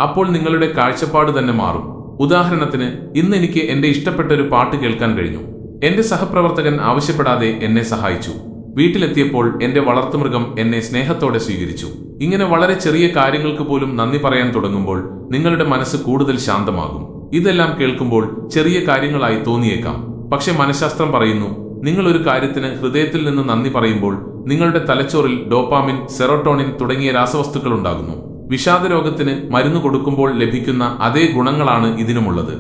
A: അപ്പോൾ നിങ്ങളുടെ കാഴ്ചപ്പാട് തന്നെ മാറും. ഉദാഹരണത്തിന്, ഇന്ന് എനിക്ക് എന്റെ ഇഷ്ടപ്പെട്ട ഒരു പാട്ട് കേൾക്കാൻ കഴിഞ്ഞു. എന്റെ സഹപ്രവർത്തകൻ ആവശ്യപ്പെടാതെ എന്നെ സഹായിച്ചു. വീട്ടിലെത്തിയപ്പോൾ എന്റെ വളർത്തുമൃഗം എന്നെ സ്നേഹത്തോടെ സ്വീകരിച്ചു. ഇങ്ങനെ വളരെ ചെറിയ കാര്യങ്ങൾക്ക് പോലും നന്ദി പറയാൻ തുടങ്ങുമ്പോൾ നിങ്ങളുടെ മനസ്സ് കൂടുതൽ ശാന്തമാകും. ഇതെല്ലാം കേൾക്കുമ്പോൾ ചെറിയ കാര്യങ്ങളായി തോന്നിയേക്കാം. പക്ഷെ മനഃശാസ്ത്രം പറയുന്നു, നിങ്ങൾ ഒരു കാര്യത്തിന് ഹൃദയത്തിൽ നിന്ന് നന്ദി പറയുമ്പോൾ നിങ്ങളുടെ തലച്ചോറിൽ ഡോപാമിൻ, സെറോട്ടോണിൻ തുടങ്ങിയ രാസവസ്തുക്കൾ ഉണ്ടാകുന്നു. വിഷാദരോഗത്തിന് മരുന്ന് കൊടുക്കുമ്പോൾ ലഭിക്കുന്ന അതേ ഗുണങ്ങളാണ് ഇതിനുമുള്ളത്.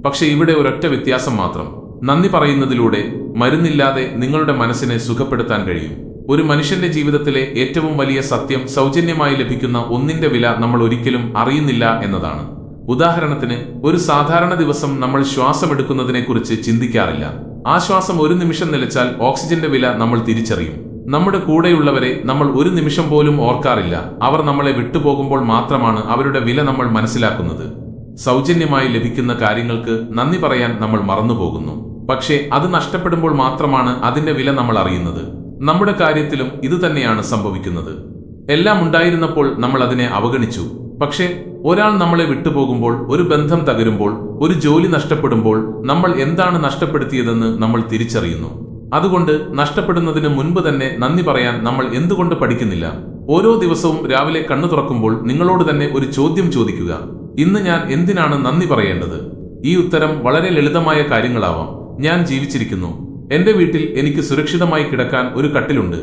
A: പക്ഷെ ഇവിടെ ഒരൊറ്റ വ്യത്യാസം മാത്രം. നന്ദി പറയുന്നതിലൂടെ മരുന്നില്ലാതെ നിങ്ങളുടെ മനസ്സിനെ സുഖപ്പെടുത്താൻ കഴിയും. ഒരു മനുഷ്യന്റെ ജീവിതത്തിലെ ഏറ്റവും വലിയ സത്യം സൗജന്യമായി ലഭിക്കുന്ന ഒന്നിന്റെ വില നമ്മൾ ഒരിക്കലും അറിയുന്നില്ല എന്നതാണ്. ഉദാഹരണത്തിന്, ഒരു സാധാരണ ദിവസം നമ്മൾ ശ്വാസമെടുക്കുന്നതിനെക്കുറിച്ച് ചിന്തിക്കാറില്ല. ആ ശ്വാസം ഒരു നിമിഷം നിലച്ചാൽ ഓക്സിജന്റെ വില നമ്മൾ തിരിച്ചറിയും. നമ്മുടെ കൂടെയുള്ളവരെ നമ്മൾ ഒരു നിമിഷം പോലും ഓർക്കാറില്ല. അവർ നമ്മളെ വിട്ടുപോകുമ്പോൾ മാത്രമാണ് അവരുടെ വില നമ്മൾ മനസ്സിലാക്കുന്നത്. സൗജന്യമായി ലഭിക്കുന്ന കാര്യങ്ങൾക്ക് നന്ദി പറയാൻ നമ്മൾ മറന്നുപോകുന്നു. പക്ഷേ അത് നഷ്ടപ്പെടുമ്പോൾ മാത്രമാണ് അതിന്റെ വില നമ്മൾ അറിയുന്നത്. നമ്മുടെ കാര്യത്തിലും ഇതുതന്നെയാണ് സംഭവിക്കുന്നത്. എല്ലാം ഉണ്ടായിരുന്നപ്പോൾ നമ്മൾ അതിനെ അവഗണിച്ചു. പക്ഷേ ഒരാൾ നമ്മളെ വിട്ടുപോകുമ്പോൾ, ഒരു ബന്ധം തകരുമ്പോൾ, ഒരു ജോലി നഷ്ടപ്പെടുമ്പോൾ നമ്മൾ എന്താണ് നഷ്ടപ്പെടുത്തിയതെന്ന് നമ്മൾ തിരിച്ചറിയുന്നു. അതുകൊണ്ട് നഷ്ടപ്പെടുന്നതിന് മുൻപ് തന്നെ നന്ദി പറയാൻ നമ്മൾ എന്തുകൊണ്ട് പഠിക്കുന്നില്ല? ഓരോ ദിവസവും രാവിലെ കണ്ണു തുറക്കുമ്പോൾ നിങ്ങളോട് തന്നെ ഒരു ചോദ്യം ചോദിക്കുക, ഇന്ന് ഞാൻ എന്തിനാണ് നന്ദി പറയേണ്ടത്? ഈ ഉത്തരം വളരെ ലളിതമായ കാര്യങ്ങളാവാം. ഞാൻ ജീവിച്ചിരിക്കുന്നു. എന്റെ വീട്ടിൽ എനിക്ക് സുരക്ഷിതമായി കിടക്കാൻ ഒരു കട്ടിലുണ്ട്.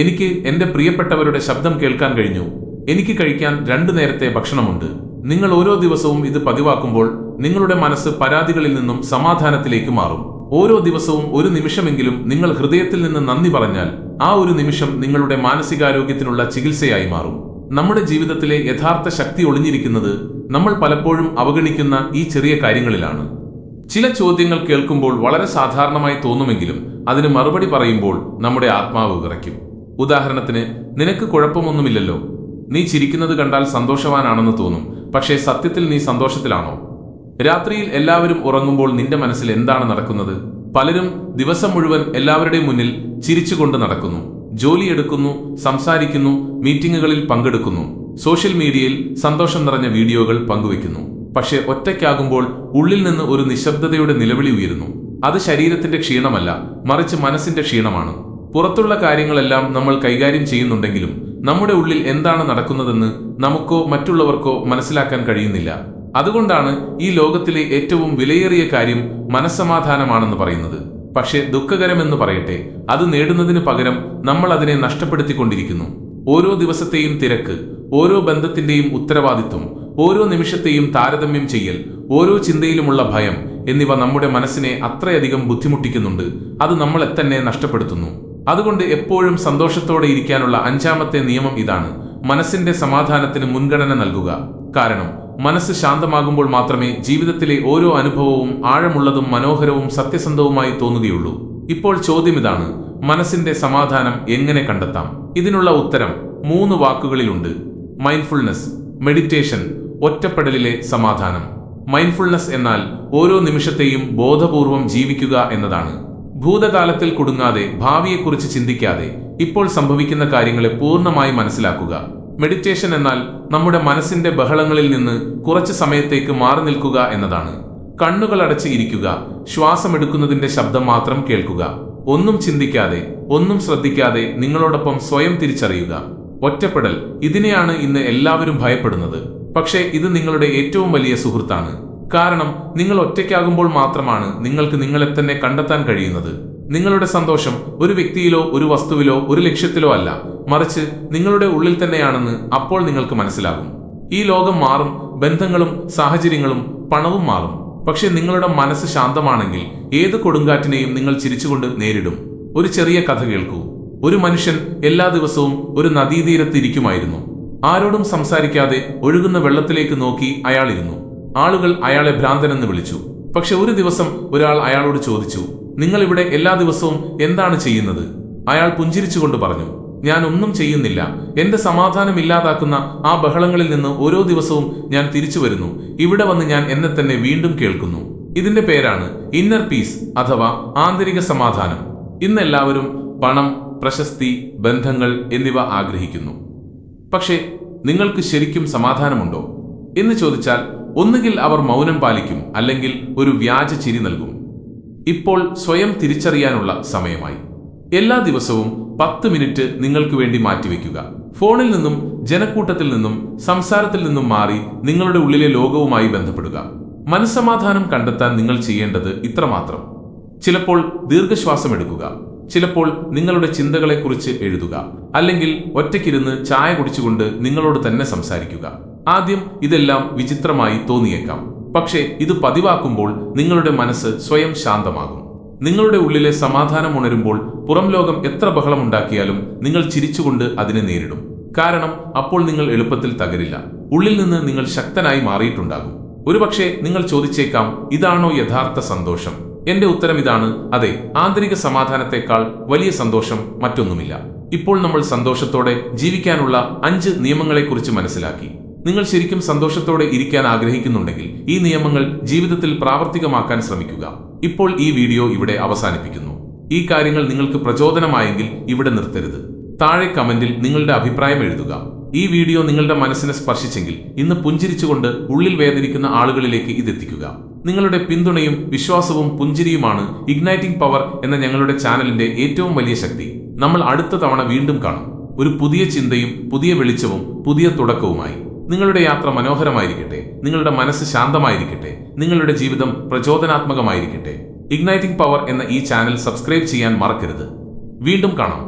A: എനിക്ക് എന്റെ പ്രിയപ്പെട്ടവരുടെ ശബ്ദം കേൾക്കാൻ കഴിഞ്ഞു. എനിക്ക് കഴിക്കാൻ 2 നേരത്തെ ഭക്ഷണമുണ്ട്. നിങ്ങൾ ഓരോ ദിവസവും ഇത് പതിവാക്കുമ്പോൾ നിങ്ങളുടെ മനസ്സ് പരാതികളിൽ നിന്നും സമാധാനത്തിലേക്ക് മാറും. ഓരോ ദിവസവും ഒരു നിമിഷമെങ്കിലും നിങ്ങൾ ഹൃദയത്തിൽ നിന്ന് നന്ദി പറഞ്ഞാൽ ആ ഒരു നിമിഷം നിങ്ങളുടെ മാനസികാരോഗ്യത്തിനുള്ള ചികിത്സയായി മാറും. നമ്മുടെ ജീവിതത്തിലെ യഥാർത്ഥ ശക്തി ഒളിഞ്ഞിരിക്കുന്നത് നമ്മൾ പലപ്പോഴും അവഗണിക്കുന്ന ഈ ചെറിയ കാര്യങ്ങളിലാണ്. ചില ചോദ്യങ്ങൾ കേൾക്കുമ്പോൾ വളരെ സാധാരണമായി തോന്നുമെങ്കിലും അതിന് മറുപടി പറയുമ്പോൾ നമ്മുടെ ആത്മാവ് വിറയ്ക്കും. ഉദാഹരണത്തിന്, നിനക്ക് കുഴപ്പമൊന്നുമില്ലല്ലോ, നീ ചിരിക്കുന്നത് കണ്ടാൽ സന്തോഷവാനാണെന്ന് തോന്നും. പക്ഷേ സത്യത്തിൽ നീ സന്തോഷത്തിലാണോ? രാത്രിയിൽ എല്ലാവരും ഉറങ്ങുമ്പോൾ നിന്റെ മനസ്സിൽ എന്താണ് നടക്കുന്നത്? പലരും ദിവസം മുഴുവൻ എല്ലാവരുടെയും മുന്നിൽ ചിരിച്ചുകൊണ്ട് നടക്കുന്നു, ജോലിയെടുക്കുന്നു, സംസാരിക്കുന്നു, മീറ്റിംഗുകളിൽ പങ്കെടുക്കുന്നു, സോഷ്യൽ മീഡിയയിൽ സന്തോഷം നിറഞ്ഞ വീഡിയോകൾ പങ്കുവെക്കുന്നു. പക്ഷേ ഒറ്റയ്ക്കാകുമ്പോൾ ഉള്ളിൽ നിന്ന് ഒരു നിശബ്ദതയുടെ നിലവിളി ഉയരുന്നു. അത് ശരീരത്തിന്റെ ക്ഷീണമല്ല, മറിച്ച് മനസ്സിന്റെ ക്ഷീണമാണ്. പുറത്തുള്ള കാര്യങ്ങളെല്ലാം നമ്മൾ കൈകാര്യം ചെയ്യുന്നുണ്ടെങ്കിലും നമ്മുടെ ഉള്ളിൽ എന്താണ് നടക്കുന്നതെന്ന് നമുക്കോ മറ്റുള്ളവർക്കോ മനസ്സിലാക്കാൻ കഴിയുന്നില്ല. അതുകൊണ്ടാണ് ഈ ലോകത്തിലെ ഏറ്റവും വിലയേറിയ കാര്യം മനസ്സമാധാനമാണെന്ന് പറയുന്നത്. പക്ഷേ ദുഃഖകരമെന്ന് പറയട്ടെ, അത് നേടുന്നതിന് പകരം നമ്മൾ അതിനെ നഷ്ടപ്പെടുത്തിക്കൊണ്ടിരിക്കുന്നു. ഓരോ ദിവസത്തെയും തിരക്ക്, ഓരോ ബന്ധത്തിന്റെയും ഉത്തരവാദിത്വം, ഓരോ നിമിഷത്തെയും താരതമ്യം ചെയ്യൽ, ഓരോ ചിന്തയിലുമുള്ള ഭയം എന്നിവ നമ്മുടെ മനസ്സിനെ അത്രയധികം ബുദ്ധിമുട്ടിക്കുന്നുണ്ട്. അത് നമ്മളെ തന്നെ നഷ്ടപ്പെടുത്തുന്നു. അതുകൊണ്ട് എപ്പോഴും സന്തോഷത്തോടെ ഇരിക്കാനുള്ള 5ാമത്തെ നിയമം ഇതാണ്: മനസ്സിന്റെ സമാധാനത്തിന് മുൻഗണന നൽകുക. കാരണം മനസ്സ് ശാന്തമാകുമ്പോൾ മാത്രമേ ജീവിതത്തിലെ ഓരോ അനുഭവവും ആഴമുള്ളതും മനോഹരവും സത്യസന്ധവുമായി തോന്നുകയുള്ളൂ. ഇപ്പോൾ ചോദ്യം ഇതാണ്: മനസ്സിന്റെ സമാധാനം എങ്ങനെ കണ്ടെത്താം? ഇതിനുള്ള ഉത്തരം 3 വാക്കുകളിലുണ്ട്: മൈൻഡ്ഫുൾനെസ്, മെഡിറ്റേഷൻ, ഒറ്റപ്പെടലിലെ സമാധാനം. മൈൻഡ്ഫുൾനെസ് എന്നാൽ ഓരോ നിമിഷത്തെയും ബോധപൂർവം ജീവിക്കുക എന്നതാണ്. ഭൂതകാലത്തിൽ കുടുങ്ങാതെ, ഭാവിയെക്കുറിച്ച് ചിന്തിക്കാതെ ഇപ്പോൾ സംഭവിക്കുന്ന കാര്യങ്ങളെ പൂർണ്ണമായി മനസ്സിലാക്കുക. മെഡിറ്റേഷൻ എന്നാൽ നമ്മുടെ മനസ്സിന്റെ ബഹളങ്ങളിൽ നിന്ന് കുറച്ച് സമയത്തേക്ക് മാറി നിൽക്കുക എന്നതാണ്. കണ്ണുകൾ അടച്ച് ഇരിക്കുക, ശ്വാസമെടുക്കുന്നതിന്റെ ശബ്ദം മാത്രം കേൾക്കുക. ഒന്നും ചിന്തിക്കാതെ, ഒന്നും ശ്രദ്ധിക്കാതെ നിങ്ങളോടൊപ്പം സ്വയം തിരിച്ചറിയുക. ഒറ്റപ്പെടൽ, ഇതിനെയാണ് ഇന്ന് എല്ലാവരും ഭയപ്പെടുന്നത്. പക്ഷേ ഇത് നിങ്ങളുടെ ഏറ്റവും വലിയ സുഹൃത്താണ്. കാരണം നിങ്ങൾ ഒറ്റയ്ക്കാകുമ്പോൾ മാത്രമാണ് നിങ്ങൾക്ക് നിങ്ങളെ തന്നെ കണ്ടെത്താൻ കഴിയുന്നത്. നിങ്ങളുടെ സന്തോഷം ഒരു വ്യക്തിയിലോ ഒരു വസ്തുവിലോ ഒരു ലക്ഷ്യത്തിലോ അല്ല, മറിച്ച് നിങ്ങളുടെ ഉള്ളിൽ തന്നെയാണെന്ന് അപ്പോൾ നിങ്ങൾക്ക് മനസ്സിലാകും. ഈ ലോകം മാറും, ബന്ധങ്ങളും സാഹചര്യങ്ങളും പണവും മാറും. പക്ഷെ നിങ്ങളുടെ മനസ്സ് ശാന്തമാണെങ്കിൽ ഏത് കൊടുങ്കാറ്റിനെയും നിങ്ങൾ ചിരിച്ചുകൊണ്ട് നേരിടും. ഒരു ചെറിയ കഥ കേൾക്കൂ. ഒരു മനുഷ്യൻ എല്ലാ ദിവസവും ഒരു നദീതീരത്ത് ഇരിക്കുമായിരുന്നു. ആരോടും സംസാരിക്കാതെ ഒഴുകുന്ന വെള്ളത്തിലേക്ക് നോക്കി അയാളിരുന്നു. ആളുകൾ അയാളെ ഭ്രാന്തനെന്ന് വിളിച്ചു. പക്ഷെ ഒരു ദിവസം ഒരാൾ അയാളോട് ചോദിച്ചു, നിങ്ങൾ ഇവിടെ എല്ലാ ദിവസവും എന്താണ് ചെയ്യുന്നത്? അയാൾ പുഞ്ചിരിച്ചുകൊണ്ട് പറഞ്ഞു, ഞാൻ ഒന്നും ചെയ്യുന്നില്ല. എന്റെ സമാധാനം ഇല്ലാതാക്കുന്ന ആ ബഹളങ്ങളിൽ നിന്ന് ഓരോ ദിവസവും ഞാൻ തിരിച്ചു വരുന്നു. ഇവിടെ വന്ന് ഞാൻ എന്നെ തന്നെ വീണ്ടും കേൾക്കുന്നു. ഇതിന്റെ പേരാണ് ഇന്നർ പീസ് അഥവാ ആന്തരിക സമാധാനം. ഇന്ന് എല്ലാവരും പണം, പ്രശസ്തി, ബന്ധങ്ങൾ എന്നിവ ആഗ്രഹിക്കുന്നു. പക്ഷേ നിങ്ങൾക്ക് ശരിക്കും സമാധാനമുണ്ടോ എന്ന് ചോദിച്ചാൽ ഒന്നുകിൽ അവർ മൗനം പാലിക്കും, അല്ലെങ്കിൽ ഒരു വ്യാജ ചിരി നൽകും. ഇപ്പോൾ സ്വയം തിരിച്ചറിയാനുള്ള സമയമായി. എല്ലാ ദിവസവും 10 മിനിറ്റ് നിങ്ങൾക്ക് വേണ്ടി മാറ്റിവെക്കുക. ഫോണിൽ നിന്നും, ജനക്കൂട്ടത്തിൽ നിന്നും, സംസാരത്തിൽ നിന്നും മാറി നിങ്ങളുടെ ഉള്ളിലെ ലോകവുമായി ബന്ധപ്പെടുക. മനസ്സമാധാനം കണ്ടെത്താൻ നിങ്ങൾ ചെയ്യേണ്ടത് ഇത്രമാത്രം: ചിലപ്പോൾ ദീർഘശ്വാസം എടുക്കുക, ചിലപ്പോൾ നിങ്ങളുടെ ചിന്തകളെക്കുറിച്ച് എഴുതുക, അല്ലെങ്കിൽ ഒറ്റയ്ക്കിരുന്ന് ചായ കുടിച്ചുകൊണ്ട് നിങ്ങളോട് തന്നെ സംസാരിക്കുക. ആദ്യം ഇതെല്ലാം വിചിത്രമായി തോന്നിയേക്കാം, പക്ഷേ ഇത് പതിവാക്കുമ്പോൾ നിങ്ങളുടെ മനസ്സ് സ്വയം ശാന്തമാകും. നിങ്ങളുടെ ഉള്ളിലെ സമാധാനം ഉണരുമ്പോൾ പുറം ലോകം എത്ര ബഹളമുണ്ടാക്കിയാലും നിങ്ങൾ ചിരിച്ചുകൊണ്ട് അതിനെ നേരിടും. കാരണം അപ്പോൾ നിങ്ങൾ എളുപ്പത്തിൽ തകരില്ല. ഉള്ളിൽ നിന്ന് നിങ്ങൾ ശക്തനായി മാറിയിട്ടുണ്ടാകും. ഒരുപക്ഷെ നിങ്ങൾ ചോദിച്ചേക്കാം, ഇതാണോ യഥാർത്ഥ സന്തോഷം? എന്റെ ഉത്തരം ഇതാണ്: അതെ. ആന്തരിക സമാധാനത്തെക്കാൾ വലിയ സന്തോഷം മറ്റൊന്നുമില്ല. ഇപ്പോൾ നമ്മൾ സന്തോഷത്തോടെ ജീവിക്കാനുള്ള 5 നിയമങ്ങളെക്കുറിച്ച് മനസ്സിലാക്കി. നിങ്ങൾ ശരിക്കും സന്തോഷത്തോടെ ഇരിക്കാൻ ആഗ്രഹിക്കുന്നുണ്ടെങ്കിൽ ഈ നിയമങ്ങൾ ജീവിതത്തിൽ പ്രാവർത്തികമാക്കാൻ ശ്രമിക്കുക. ഇപ്പോൾ ഈ വീഡിയോ ഇവിടെ അവസാനിപ്പിക്കുന്നു. ഈ കാര്യങ്ങൾ നിങ്ങൾക്ക് പ്രചോദനമായെങ്കിൽ ഇവിടെ നിർത്തരുത്. താഴെ കമന്റിൽ നിങ്ങളുടെ അഭിപ്രായം എഴുതുക. ഈ വീഡിയോ നിങ്ങളുടെ മനസ്സിനെ സ്പർശിച്ചെങ്കിൽ ഇന്ന് പുഞ്ചിരിച്ചുകൊണ്ട് ഉള്ളിൽ വേദനിക്കുന്ന ആളുകളിലേക്ക് ഇതെത്തിക്കുക. നിങ്ങളുടെ പിന്തുണയും വിശ്വാസവും പുഞ്ചിരിയുമാണ് ഇഗ്നൈറ്റിംഗ് പവർ എന്ന ഞങ്ങളുടെ ചാനലിന്റെ ഏറ്റവും വലിയ ശക്തി. നമ്മൾ അടുത്ത തവണ വീണ്ടും കാണും, ഒരു പുതിയ ചിന്തയും പുതിയ വെളിച്ചവും പുതിയ തുടക്കവുമായി. നിങ്ങളുടെ യാത്ര മനോഹരമായിരിക്കട്ടെ, നിങ്ങളുടെ മനസ്സ് ശാന്തമായിരിക്കട്ടെ, നിങ്ങളുടെ ജീവിതം പ്രചോദനാത്മകമായിരിക്കട്ടെ. ഇഗ്നൈറ്റിംഗ് പവർ എന്ന ഈ ചാനൽ സബ്സ്ക്രൈബ് ചെയ്യാൻ മറക്കരുത്. വീണ്ടും കാണാം.